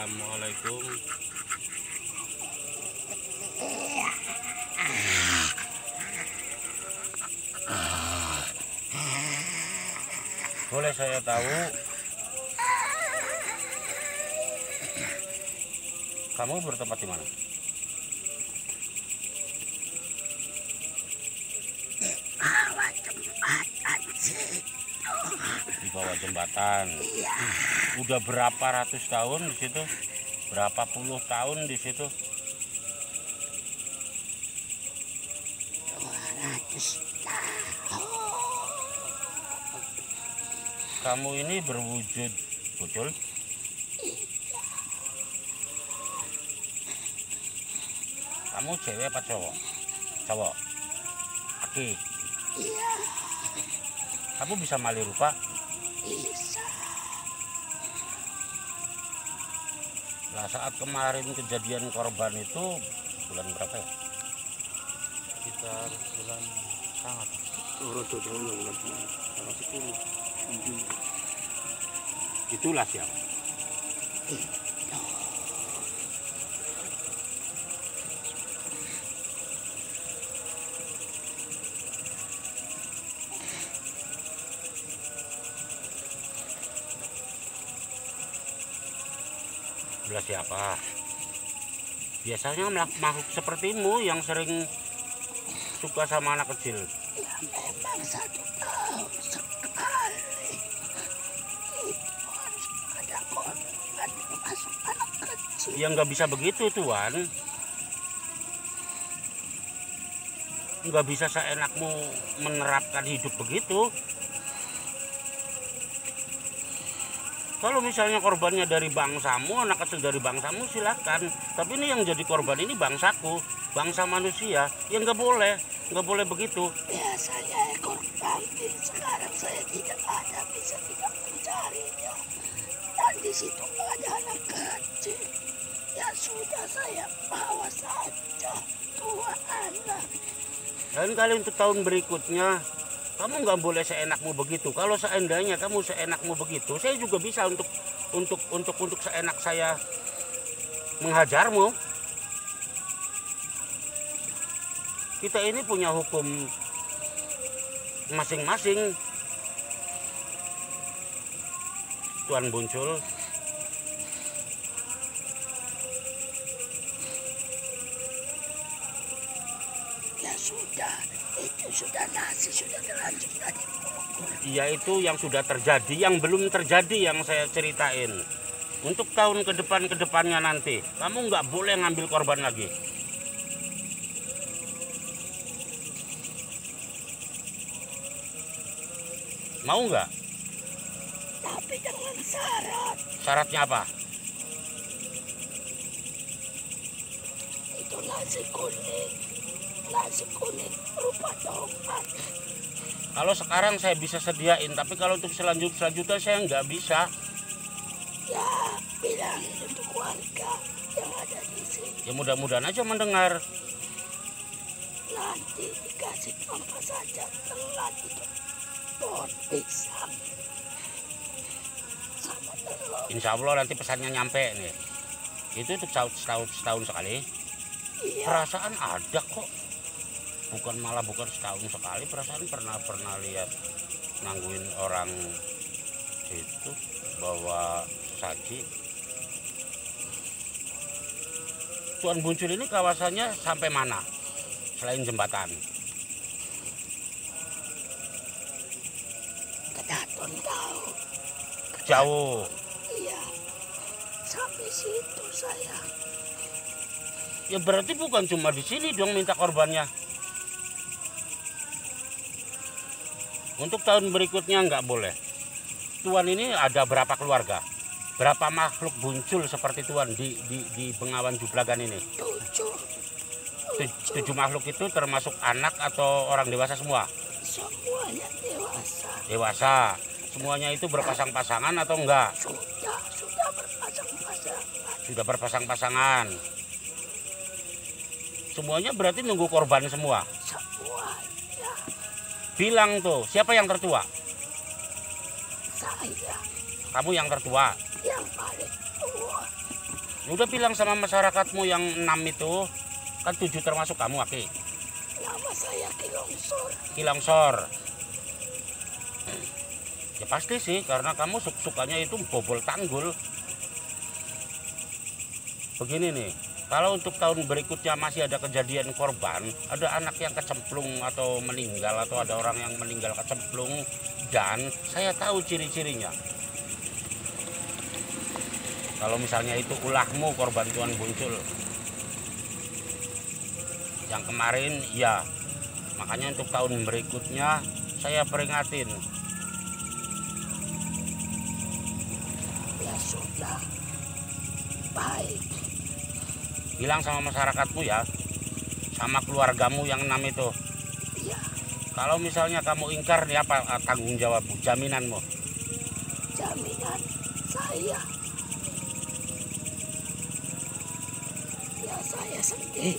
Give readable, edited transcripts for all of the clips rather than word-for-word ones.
Assalamualaikum. Boleh saya tahu kamu bertempat di mana? Di bawah jembatan. Iya. Udah berapa ratus tahun di situ? Berapa puluh tahun di situ? 200 tahun. Kamu ini berwujud bocil? Kamu cewek apa cowok? Cowok. Aki. Iya. Kamu bisa mali rupa? Bisa. Nah, saat kemarin kejadian korban itu bulan berapa ya? Sekitar bulan sangat. Orang tuh bulan tanggal 10. Itulah siapa? Itulah siapa? Biasanya makhluk sepertimu yang sering suka sama anak kecil. Ya memang 1 tahun sekali. Itu harus ada korban termasuk anak kecil. Ya nggak bisa begitu Tuan. Nggak bisa seenakmu menerapkan hidup begitu. Kalau misalnya korbannya dari bangsamu, anak kecil dari bangsamu silakan. Tapi ini yang jadi korban ini bangsaku, bangsa manusia. Ya nggak boleh begitu. Biasanya ekor kambing, sekarang saya tidak ada, bisa tidak mencarinya. Dan di situ ada anak kecil. Ya sudah, saya bawa saja 2 anak. Lain kali untuk tahun berikutnya kamu nggak boleh seenakmu begitu. Kalau seandainya kamu seenakmu begitu, saya juga bisa untuk seenak saya menghajarmu. Kita ini punya hukum masing-masing. Tuan Buncul. Ya sudah, itu sudah nasi, sudah terlanjur tadi pukul. Ya itu yang sudah terjadi, yang belum terjadi yang saya ceritain. Untuk tahun kedepannya nanti, kamu nggak boleh ngambil korban lagi. Mau nggak? Tapi dengan syarat, Syaratnya apa? itu nasi kuning berupa tomat. Kalau sekarang saya bisa sediain, tapi kalau untuk selanjutnya saya nggak bisa. Ya, bilangin untuk warga yang ada di sini. Ya mudah-mudahan aja mendengar. Nanti dikasih apa saja telat itu pohon pisang sama telur. Insya Allah nanti pesannya nyampe nih. Itu untuk setahun sekali. Iya, Perasaan ada kok. Bukan setahun sekali. Perasaan pernah lihat nangguin orang itu bawa sesaji. Tuan Buncul ini kawasannya sampai mana selain jembatan? Kedaton tahu. Jauh. Iya, sampai situ saya. Ya berarti bukan cuma di sini dong minta korbannya. Untuk tahun berikutnya nggak boleh. Tuan ini ada berapa keluarga? Berapa makhluk muncul seperti Tuan di Bengawan Jublagan ini? 7 7 makhluk itu termasuk anak atau orang dewasa semua? semuanya dewasa. Dewasa. Semuanya itu berpasang-pasangan atau enggak? Sudah berpasang-pasangan. Sudah berpasang-pasangan. Semuanya berarti nunggu korban semua. Semuanya. Bilang tuh, siapa yang tertua? Saya Kamu yang tertua. yang paling tua. Udah bilang sama masyarakatmu yang 6 itu, kan 7 termasuk kamu, Aki. Nama saya Kilongsor. Kilongsor. Ya pasti sih, karena kamu sukanya itu bobol tanggul. Begini nih, kalau untuk tahun berikutnya masih ada kejadian korban, ada anak yang kecemplung atau meninggal, atau ada orang yang meninggal kecemplung, dan saya tahu ciri-cirinya. Kalau misalnya itu ulahmu korban Tuhan muncul. Yang kemarin, ya. Makanya untuk tahun berikutnya saya peringatin. Ya sudah. Baik. Bilang sama masyarakatmu ya, sama keluargamu yang 6 itu. Ya, Kalau misalnya kamu ingkar, nih apa tanggung jawabmu, jaminanmu? jaminan saya. Ya saya sendiri.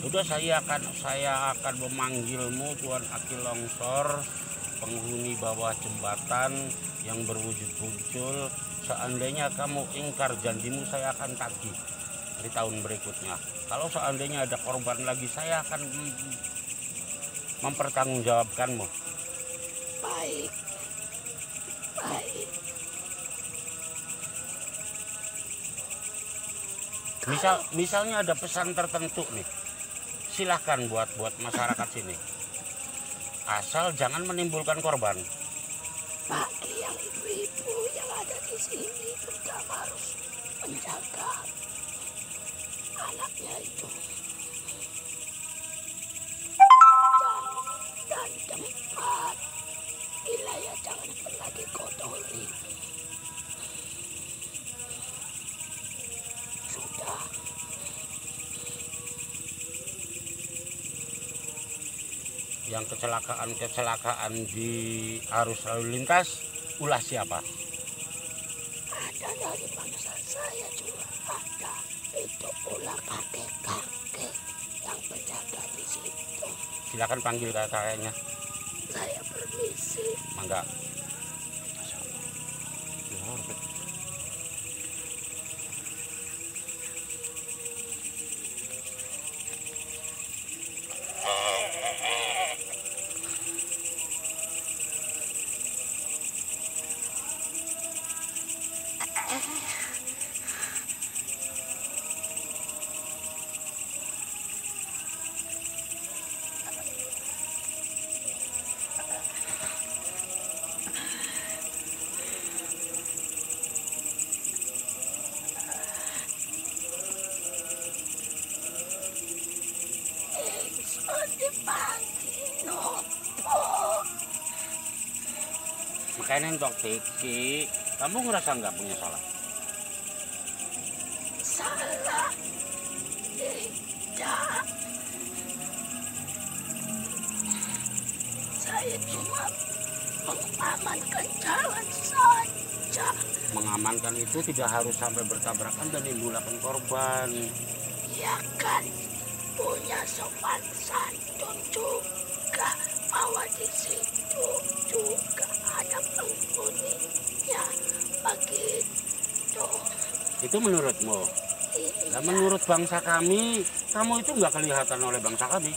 Sudah, saya akan memanggilmu Tuan Aki Longsor, penghuni bawah jembatan yang berwujud muncul. Seandainya kamu ingkar janjimu, saya akan tagih di tahun berikutnya. Kalau seandainya ada korban lagi, saya akan mempertanggungjawabkanmu. Baik. Baik. Misalnya ada pesan tertentu nih, silahkan buat masyarakat sini. Asal jangan menimbulkan korban. Bagi yang ibu-ibu yang ada di sini terutama harus menjaga anaknya itu. Dan tempat wilayah jangan pernah dikotori. Sudah. Yang kecelakaan di arus lalu lintas, ulah siapa? Ada dari bangsa saya juga ada. Itu ulah kakek-kakek yang berjaga di situ. Silakan panggil kakeknya. Saya permisi. Mangga. Dipanggil nopo. Makanya untuk Tiki, kamu ngerasa nggak punya salah? Salah. Tidak. Saya cuma mengamankan jalan saja. Mengamankan itu tidak harus sampai bertabrakan dan menimbulkan korban. Ya kan, punya sopan santun juga, bahwa di situ juga ada penghuninya. Begitu. Itu menurutmu? Nah, menurut bangsa kami, kamu itu nggak kelihatan oleh bangsa kami.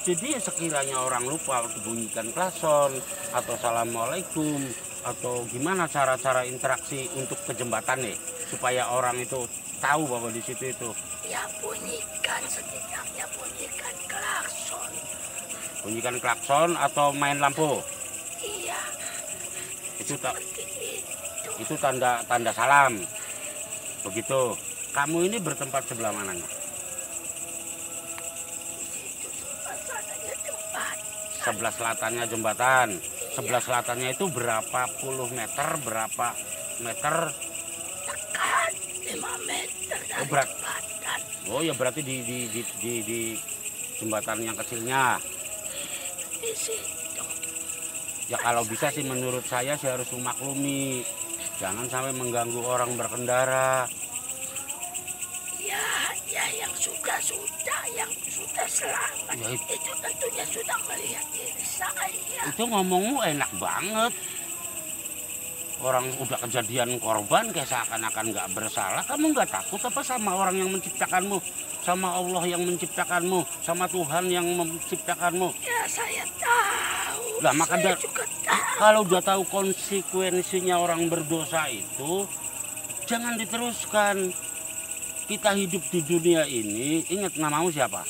Jadi sekiranya orang lupa untuk bunyikan klakson atau assalamualaikum atau gimana cara-cara interaksi untuk ke jembatan nih, supaya orang itu tahu bahwa di situ itu. Ya bunyikan, setidaknya bunyikan klakson. Bunyikan klakson atau main lampu. Iya, Itu seperti itu. itu tanda salam. Begitu. Kamu ini bertempat sebelah mananya? Itu suasananya tempat. Sebelah selatannya jembatan. Sebelah selatannya itu berapa puluh meter, berapa meter? Dekat 5 meter dari berat. jembatan. Oh ya, berarti di jembatan yang kecilnya. Di situ. Ya kalau bisa sih menurut saya sih harus memaklumi. Jangan sampai mengganggu orang berkendara. Ya yang sudah selamat. Ya, Itu tentunya sudah melihat diri saya. itu ngomongmu enak banget. orang udah kejadian korban kayak seakan-akan nggak bersalah. Kamu nggak takut apa sama orang yang menciptakanmu, sama Allah yang menciptakanmu, sama Tuhan yang menciptakanmu? Ya saya tahu. Lah maka Saya juga tahu. kalau udah tahu konsekuensinya orang berdosa itu, jangan diteruskan. Kita hidup di dunia ini, ingat namamu siapa?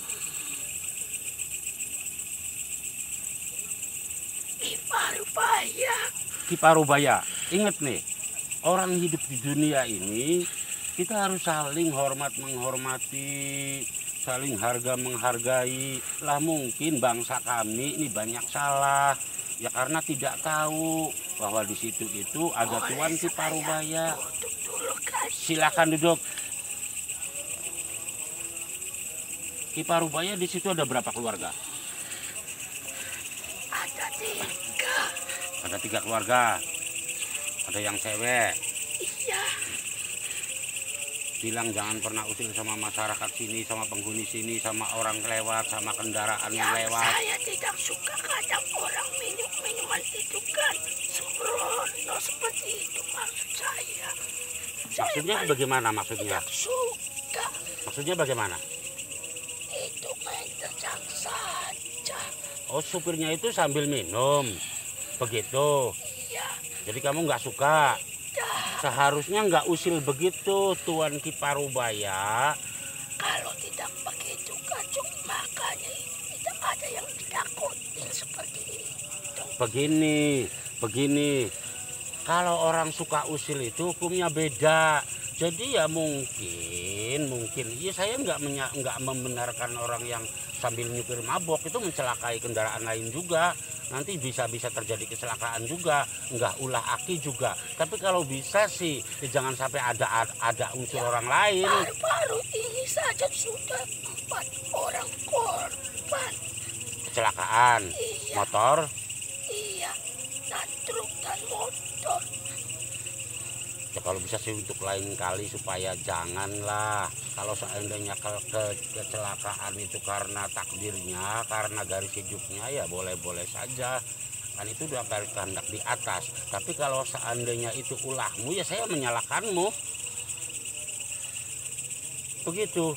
Ki Parubaya. Ki Parubaya. Ingat nih, orang hidup di dunia ini kita harus saling hormat menghormati, saling harga menghargai. Lah mungkin bangsa kami ini banyak salah ya karena tidak tahu bahwa di situ itu ada Tuan Ki Parubaya. Duduk dulu guys. Silakan duduk. Ki Parubaya di situ ada berapa keluarga? Ada 3. Ada 3 keluarga. Ada yang cewek. Iya. Bilang jangan pernah usil sama masyarakat sini, sama penghuni sini, sama orang lewat, sama kendaraan yang lewat. Saya tidak suka kadang orang minum minuman itu kan sembrono seperti itu maksud saya. Maksudnya bagaimana maksudnya? Tidak suka. Maksudnya bagaimana? Itu main terjang saja. Oh, supirnya itu sambil minum. Begitu. Iya. Jadi kamu nggak suka. Dah. Seharusnya nggak usil begitu, Tuan Ki Parubaya. Kalau tidak begitu kacung makanya tidak ada yang ditakutin seperti itu. Begini. Kalau orang suka usil itu hukumnya beda. Jadi ya mungkin ya saya nggak membenarkan orang yang sambil nyupir mabok itu mencelakai kendaraan lain juga. Nanti bisa terjadi kecelakaan juga, nggak ulah aki juga. Tapi kalau bisa sih ya jangan sampai ada unsur orang lain. Baru-baru ini saja sudah 4 orang korban. Kecelakaan Iya. motor. Iya, dan truk dan motor. Ya kalau bisa sih untuk lain kali supaya janganlah. Kalau seandainya kecelakaan itu karena takdirnya, karena garis hidupnya ya boleh-boleh saja. Kan itu udah kehendak di atas. Tapi kalau seandainya itu ulahmu ya saya menyalahkanmu. Begitu.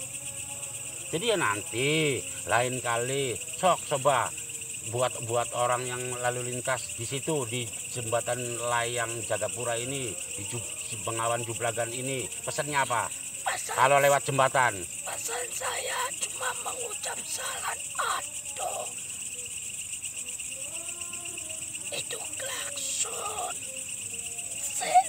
Jadi ya nanti lain kali sok coba buat orang yang lalu lintas di situ di jembatan layang Jagapura ini di Bengawan Jublagan ini pesannya apa? Kalau lewat jembatan Pesan saya cuma mengucap salam atau itu klakson sen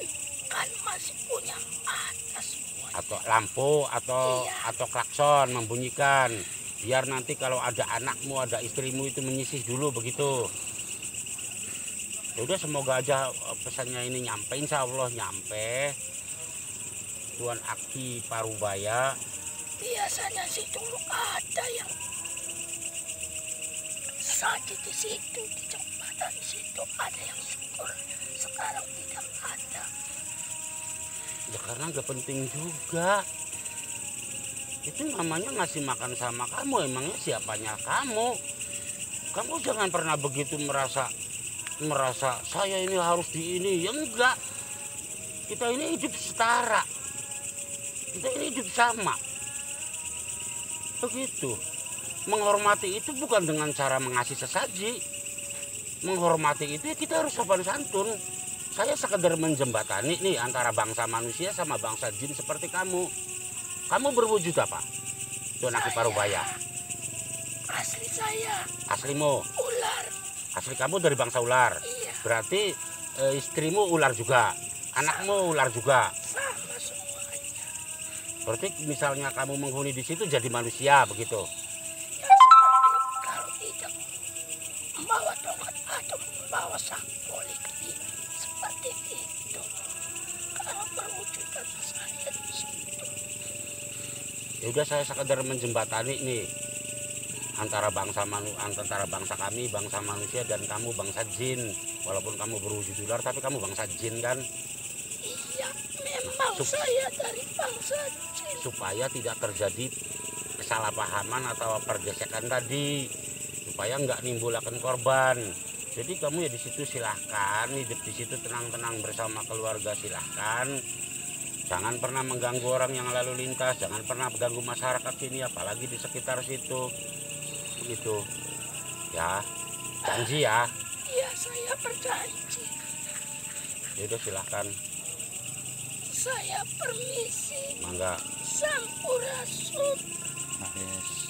kan masih punya atas semua. atau lampu Iya. atau klakson membunyikan biar nanti kalau ada anakmu ada istrimu itu menyisih dulu begitu. Ya udah semoga aja pesannya ini nyampe, insya Allah nyampe. Tuan Ki Parubaya. Biasanya sih dulu ada yang sakit di situ di jembatan situ ada yang syukur. Sekarang tidak ada. Ya karena nggak penting juga. Itu namanya ngasih makan sama kamu, emangnya siapanya kamu? Kamu jangan pernah begitu merasa saya ini harus di ini. Ya enggak. Kita ini hidup setara. Kita ini hidup sama. Begitu. Menghormati itu bukan dengan cara mengasih sesaji. Menghormati itu ya kita harus sopan santun. Saya sekedar menjembatani nih antara bangsa manusia sama bangsa jin seperti kamu. Kamu berwujud apa? Tuan Ki Parubaya. Asli saya Aslimu. ular. Asli kamu dari bangsa ular. Iya. Berarti istrimu ular juga. Anakmu ular juga. Sama semuanya. Berarti misalnya kamu menghuni di situ jadi manusia begitu. Ya seperti kalau tidak membawa tongkat atau membawa sangkulik seperti itu. Kalau perwujudan saya di situ. Ya udah saya sekedar menjembatani nih antara bangsa kami bangsa manusia dan kamu bangsa jin. Walaupun kamu berwujud ular tapi kamu bangsa jin kan. Iya, memang saya dari bangsa jin. Supaya tidak terjadi kesalahpahaman atau pergesekan tadi, supaya nggak nimbulkan korban. Jadi kamu ya di situ silahkan hidup di situ tenang-tenang bersama keluarga, silahkan. Jangan pernah mengganggu orang yang lalu lintas, jangan pernah mengganggu masyarakat sini, apalagi di sekitar situ. Begitu. Ya, janji ya. Iya, saya berjanji. Itu silahkan. Saya permisi. Mangga. Sampurasun. Nah, yes.